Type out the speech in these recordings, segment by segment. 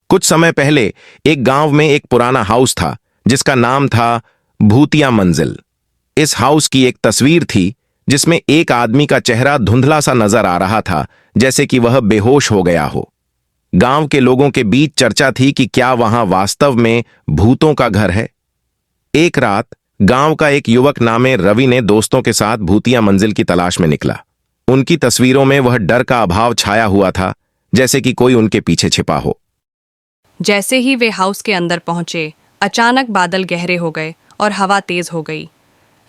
कुछ समय पहले एक गांव में एक पुराना हाउस था जिसका नाम था भूतिया मंजिल। इस हाउस की एक तस्वीर थी जिसमें एक आदमी का चेहरा धुंधला सा नजर आ रहा था, जैसे कि वह बेहोश हो गया हो। गांव के लोगों के बीच चर्चा थी कि क्या वहां वास्तव में भूतों का घर है। एक रात गांव का एक युवक नामे रवि ने दोस्तों के साथ भूतिया मंजिल की तलाश में निकला। उनकी तस्वीरों में वह डर का अभाव छाया हुआ था, जैसे कि कोई उनके पीछे छिपा हो। जैसे ही वे हाउस के अंदर पहुंचे, अचानक बादल गहरे हो गए और हवा तेज हो गई।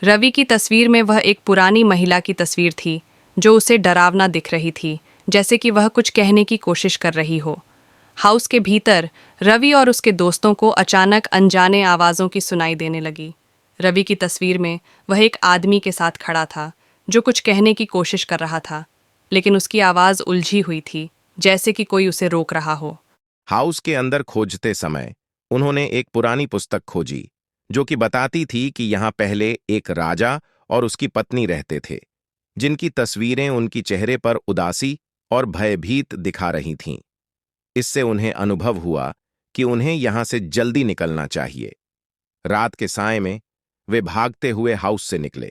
रवि की तस्वीर में वह एक पुरानी महिला की तस्वीर थी जो उसे डरावना दिख रही थी, जैसे कि वह कुछ कहने की कोशिश कर रही हो। हाउस के भीतर रवि और उसके दोस्तों को अचानक अनजाने आवाज़ों की सुनाई देने लगी। रवि की तस्वीर में वह एक आदमी के साथ खड़ा था जो कुछ कहने की कोशिश कर रहा था, लेकिन उसकी आवाज़ उलझी हुई थी, जैसे कि कोई उसे रोक रहा हो। हाउस के अंदर खोजते समय उन्होंने एक पुरानी पुस्तक खोजी जो कि बताती थी कि यहाँ पहले एक राजा और उसकी पत्नी रहते थे, जिनकी तस्वीरें उनकी चेहरे पर उदासी और भयभीत दिखा रही थीं। इससे उन्हें अनुभव हुआ कि उन्हें यहाँ से जल्दी निकलना चाहिए। रात के साए में वे भागते हुए हाउस से निकले,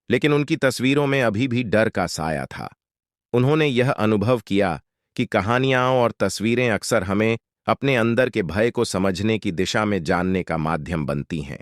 लेकिन उनकी तस्वीरों में अभी भी डर का साया था। उन्होंने यह अनुभव किया कि कहानियां और तस्वीरें अक्सर हमें अपने अंदर के भय को समझने की दिशा में जानने का माध्यम बनती हैं।